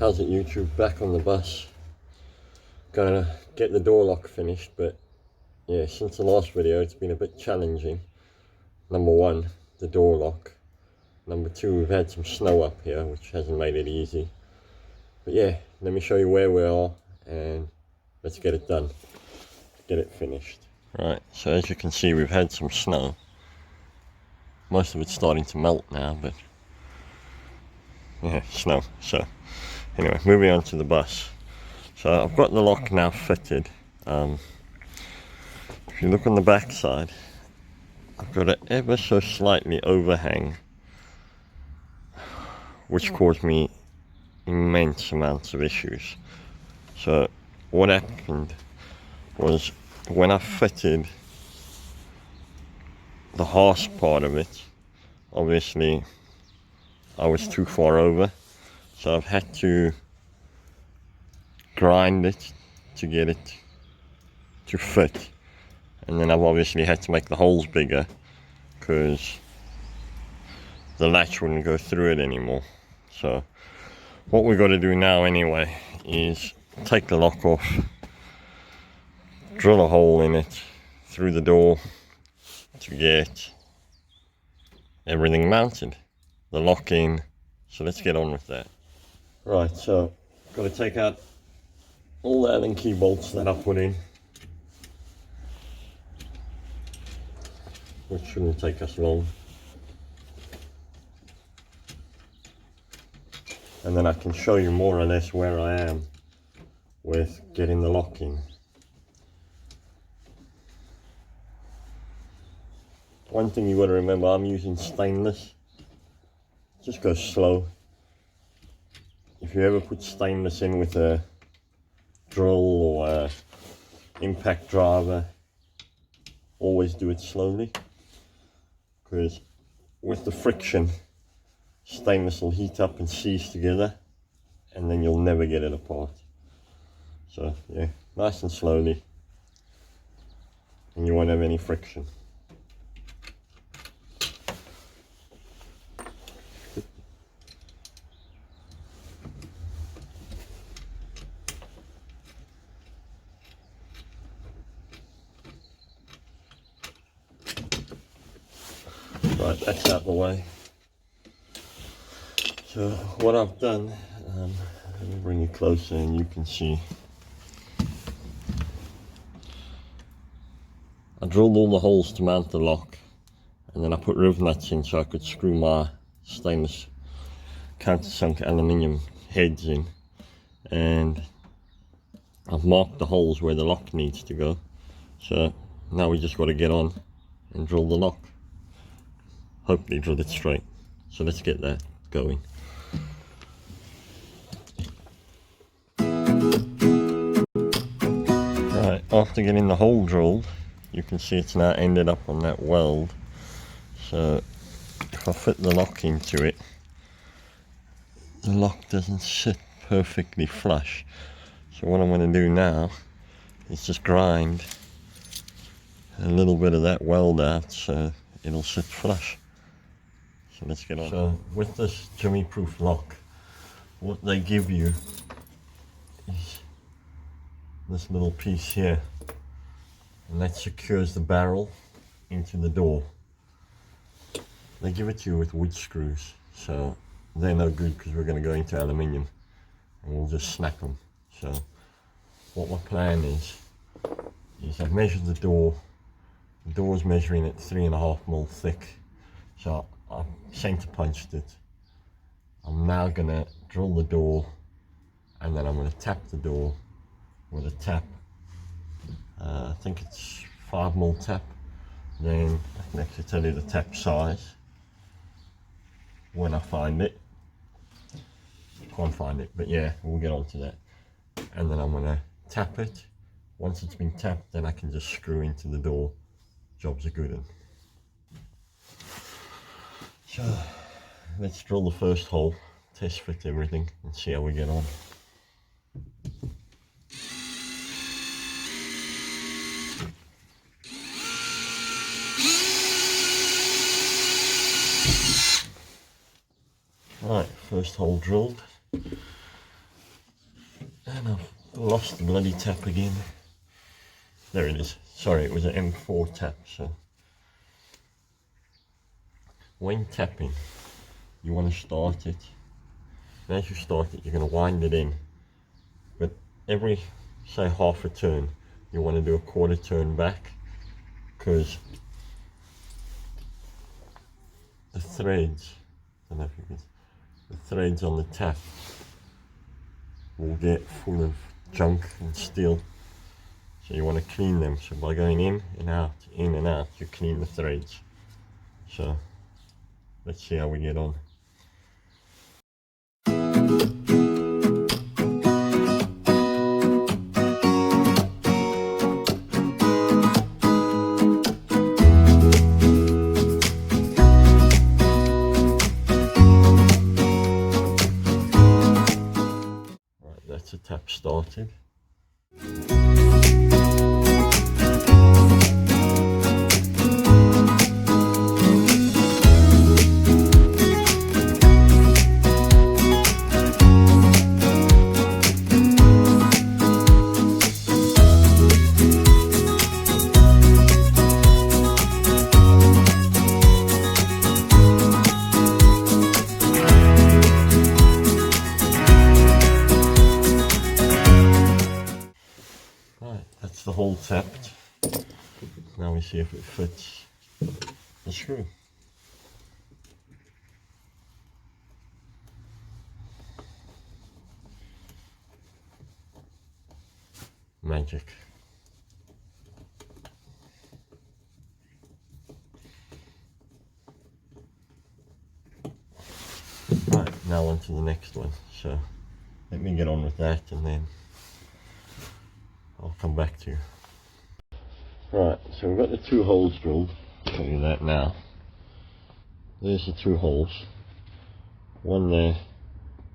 How's it, YouTube? Back on the bus. Gonna get the door lock finished, but yeah, since the last video it's been a bit challenging. Number one, the door lock. Number two, we've had some snow up here, which hasn't made it easy. But yeah, let me show you where we are and let's get it done. Get it finished. Right, so as you can see, we've had some snow. Most of it's starting to melt now, but yeah, snow. So anyway, moving on to the bus. So I've got the lock now fitted. If you look on the back side, I've got an ever so slightly overhang, which caused me immense amounts of issues. So what happened was, when I fitted the horse part of it, obviously I was too far over, so I've had to grind it to get it to fit, and then I've obviously had to make the holes bigger because the latch wouldn't go through it anymore. So what we've got to do now anyway is take the lock off, drill a hole in it through the door to get everything mounted, the lock in. So let's get on with that. Right, so got to take out all the Allen key bolts that I put in, which shouldn't take us long. And then I can show you more or less where I am with getting the lock in. One thing you got to remember, I'm using stainless. Just go slow. If you ever put stainless in with a drill or a impact driver, always do it slowly, because with the friction, stainless will heat up and seize together, and then you'll never get it apart. So yeah, nice and slowly, and you won't have any friction. Right, that's out the way. So what I've done, let me bring it closer and you can see. I drilled all the holes to mount the lock, and then I put riv nuts in so I could screw my stainless countersunk aluminium heads in, and I've marked the holes where the lock needs to go. So now we just got to get on and drill the lock. Hopefully drill it straight. So let's get that going. Right, after getting the hole drilled, you can see it's now ended up on that weld. So if I fit the lock into it, the lock doesn't sit perfectly flush. So what I'm going to do now is just grind a little bit of that weld out so it'll sit flush. So let's get on. So with this Jimmy proof lock, what they give you is this little piece here, and that secures the barrel into the door. They give it to you with wood screws, so they're no good because we're going to go into aluminium and we'll just snap them. So what my plan is I've measured the door. The door's measuring at 3.5mm thick, so I've center punched it. I'm now going to drill the door, and then I'm going to tap the door with a tap. I think it's 5mm tap. Then I can actually tell you the tap size when I find it. Can't find it, but yeah, we'll get on to that. And then I'm going to tap it. Once it's been tapped, then I can just screw into the door. Jobs are good. So let's drill the first hole, test fit everything, and see how we get on. Right, first hole drilled. And I've lost the bloody tap again. There it is. Sorry, it was an M4 tap. So when tapping, you want to start it. And as you start it, you're going to wind it in. But every, say, half a turn, you want to do a quarter turn back, because the threads, I don't know if you can, the threads on the tap will get full of junk and steel. So you want to clean them. So by going in and out, you clean the threads. So let's see how we get on. Right, that's the tap started. Right, that's the hole tapped. Now we see if it fits the screw. Magic. Right, now on to the next one. So let me get on with that and then I'll come back to you. Right, so we've got the two holes drilled. I'll show you that now. There's the two holes. One there,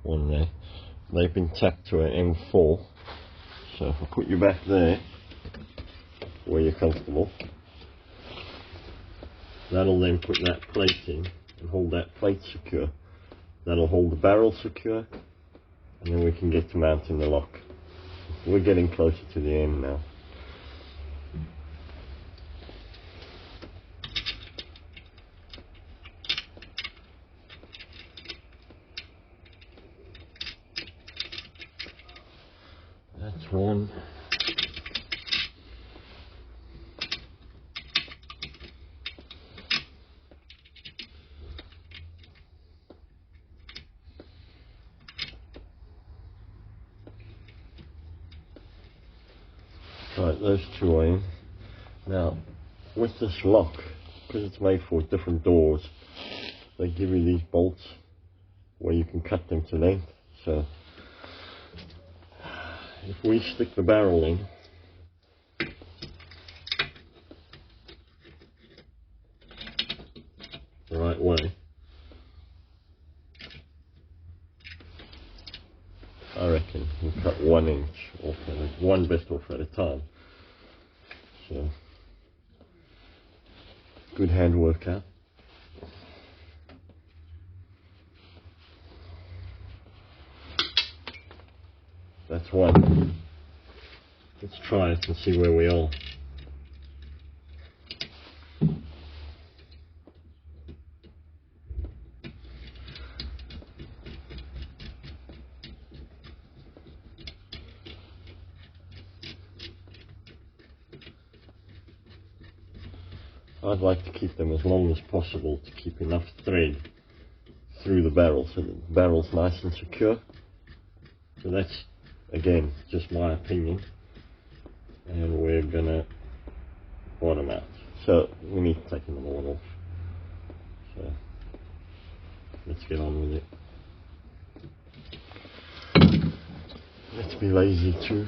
one there. They've been tapped to an M4. So if I put you back there, where you're comfortable, that'll then put that plate in and hold that plate secure. That'll hold the barrel secure, and then we can get to mounting the lock. We're getting closer to the end now. That's one. Right, those two are in. Now, with this lock, because it's made for different doors, they give you these bolts where you can cut them to length. So if we stick the barrel in, the right way, I reckon we cut 1 inch off, one bit off at a time. So good hand workout. That's one. Let's try it and see where we are. I'd like to keep them as long as possible to keep enough thread through the barrel so that the barrel's nice and secure. So that's, again, just my opinion, and we're gonna bottom out. So we need to take them all off. So let's get on with it. Let's be lazy too.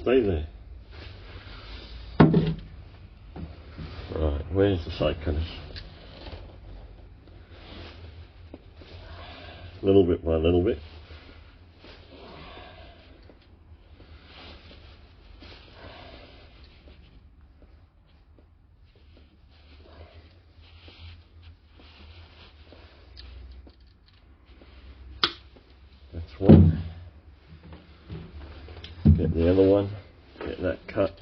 Stay there. Right, where's the side cutters? little bit by little bit. That's one. Get the other one, get that cut.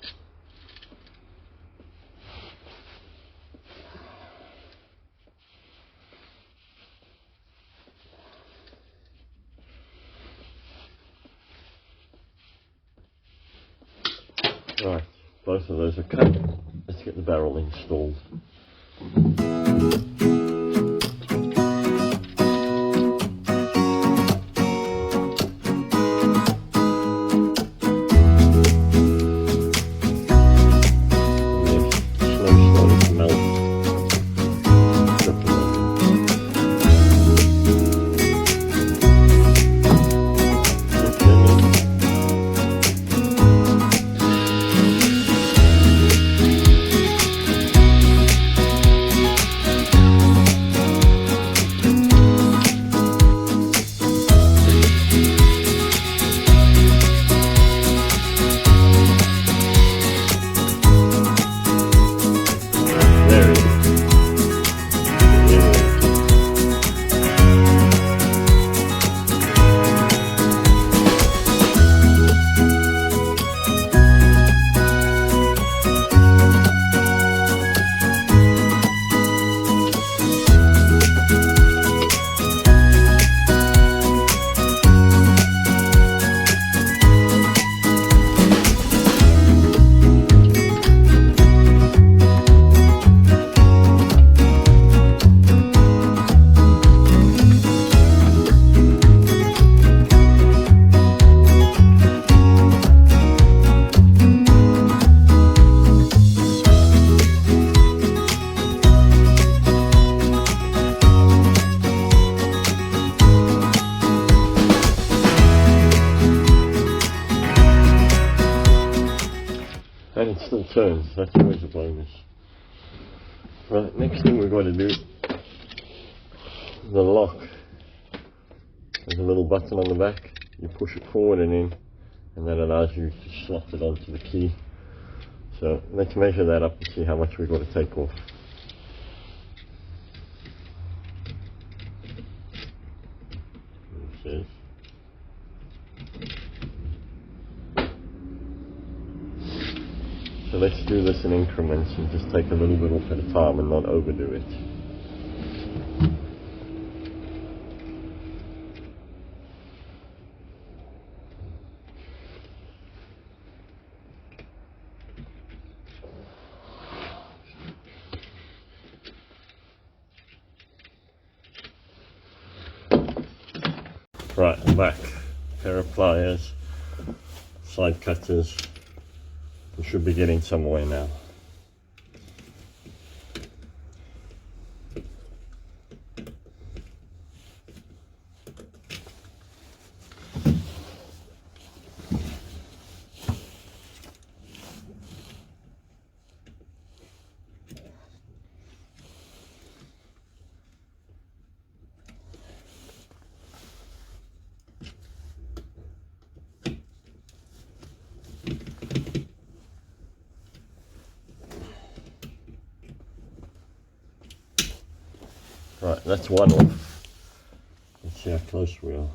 Right, both of those are cut. Let's get the barrel installed. And it still turns, that's always a bonus. Right, next thing we've got to do, the lock. There's a little button on the back, you push it forward and in, and that allows you to slot it onto the key. So let's measure that up and see how much we've got to take off. It says. So let's do this in increments and just take a little bit off at a time and not overdo it. Right, I'm back. Pair of pliers, side cutters. We should be getting somewhere now. Right, that's one off. Let's see how close we are.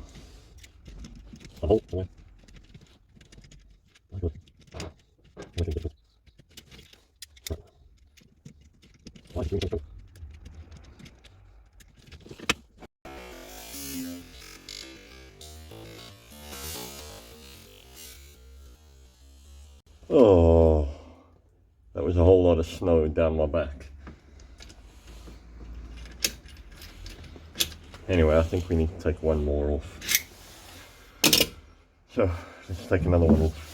Oh, that was a whole lot of snow down my back. Anyway, I think we need to take one more off. So, let's take another one off.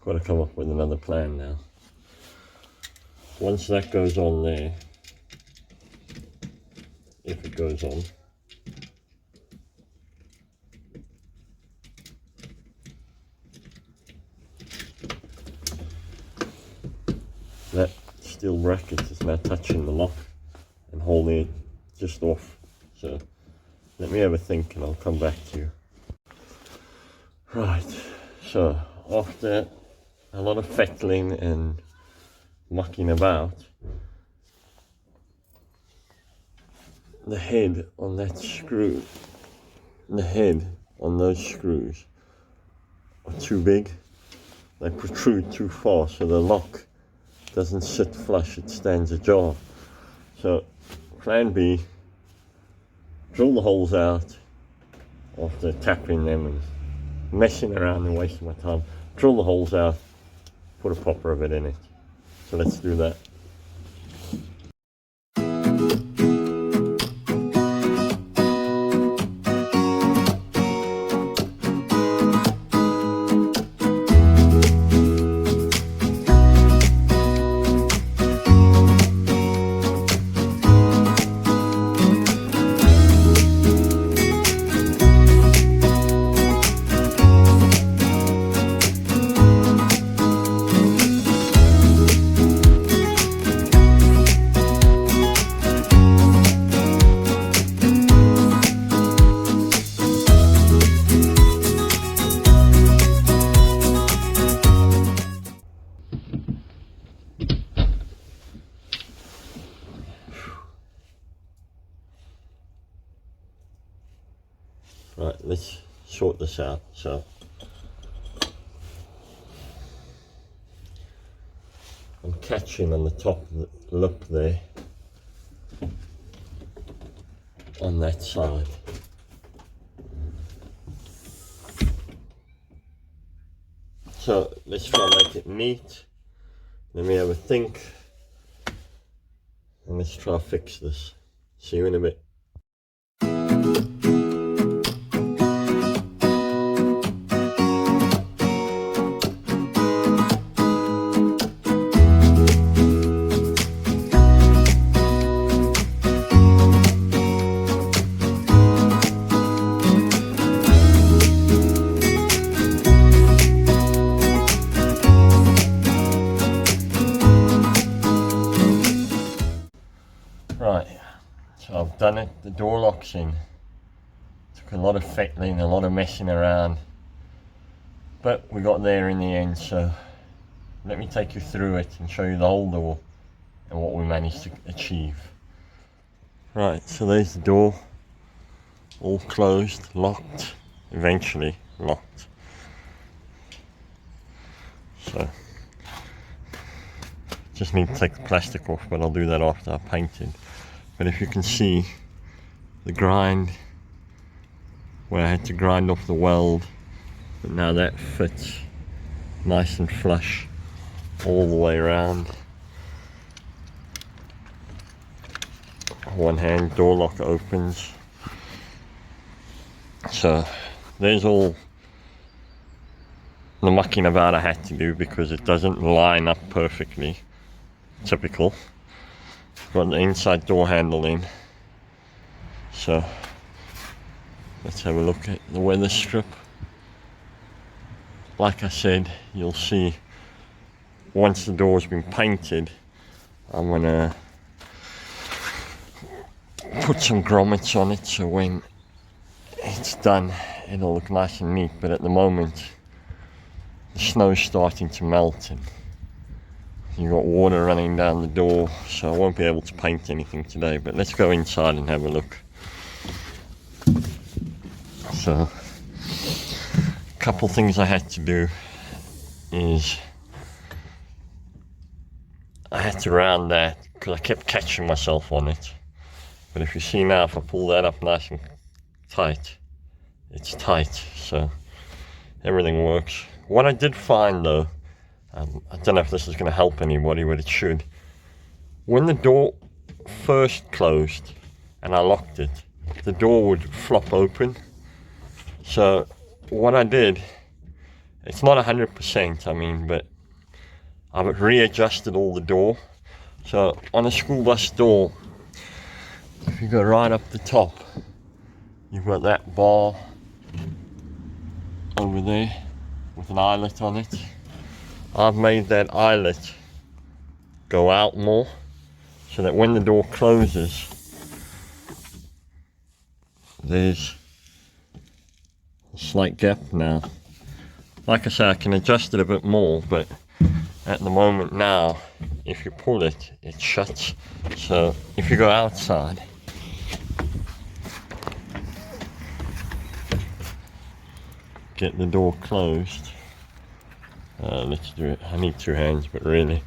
got to come up with another plan now. Once that goes on there, if it goes on, that steel bracket is now touching the lock and holding it just off. So let me have a think and I'll come back to you. Right, so after a lot of fettling and mucking about, the head on that screw, the head on those screws are too big. They protrude too far, so the lock doesn't sit flush, it stands ajar. So plan B, drill the holes out after tapping them and messing around and wasting my time. Drill the holes out, put a popper of it in it. So let's do that. Right, let's sort this out. So I'm catching on the top of the lip there on that side. So let's try and make it neat. Let me have a think and let's try and fix this. See you in a bit. Right, so I've done it, the door lock's in. Took a lot of fettling, a lot of messing around, but we got there in the end. So let me take you through it and show you the whole door and what we managed to achieve. Right, so there's the door, all closed, locked, eventually locked. So just need to take the plastic off, but I'll do that after I paint it. But if you can see the grind, where I had to grind off the weld, but now that fits nice and flush all the way around. One hand door lock opens. So there's all the mucking about I had to do because it doesn't line up perfectly. Typical. Got the inside door handle in. So let's have a look at the weather strip. Like I said, you'll see once the door's been painted, I'm gonna put some grommets on it so when it's done it'll look nice and neat. But at the moment the snow's starting to melt and you've got water running down the door, so I won't be able to paint anything today. But let's go inside and have a look. So a couple things I had to do is I had to round that because I kept catching myself on it. But if you see now, if I pull that up nice and tight, it's tight, so everything works. What I did find though, I don't know if this is going to help anybody, but it should. When the door first closed and I locked it, the door would flop open. So what I did It's not 100%, I mean, but I've readjusted all the door. So on a school bus door, if you go right up the top, you've got that bar over there with an eyelet on it. I've made that eyelet go out more so that when the door closes, there's a slight gap now. Like I say, I can adjust it a bit more, but at the moment now, if you pull it, it shuts. So if you go outside, get the door closed. Let's do it. I need 2 hands, but really.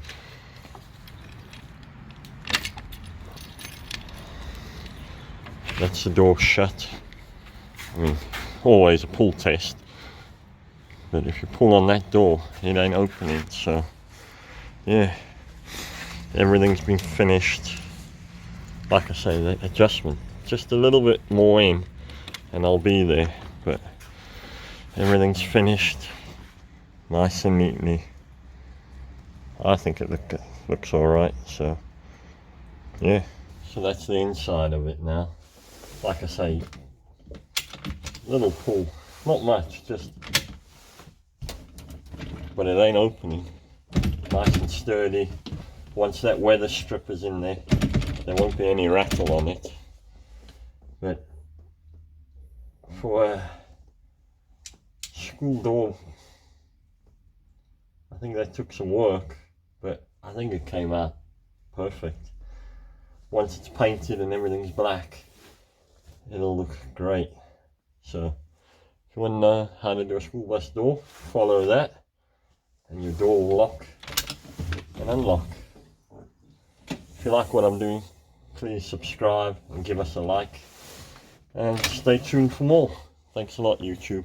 That's the door shut. I mean, always a pull test. But if you pull on that door, it ain't opening. So, yeah. Everything's been finished. Like I say, the adjustment. Just a little bit more in, and I'll be there. But everything's finished. Nice and neatly. I think it looks alright. So, yeah. So that's the inside of it now. Like I say, little pull, not much, just, but it ain't opening. Nice and sturdy. Once that weather strip is in there, there won't be any rattle on it. But for a school door, I think that took some work, but I think it came out perfect. Once it's painted and everything's black, it'll look great. So if you want to know how to do a school bus door, follow that and your door will lock and unlock. If you like what I'm doing, please subscribe and give us a like, and stay tuned for more. Thanks a lot, YouTube.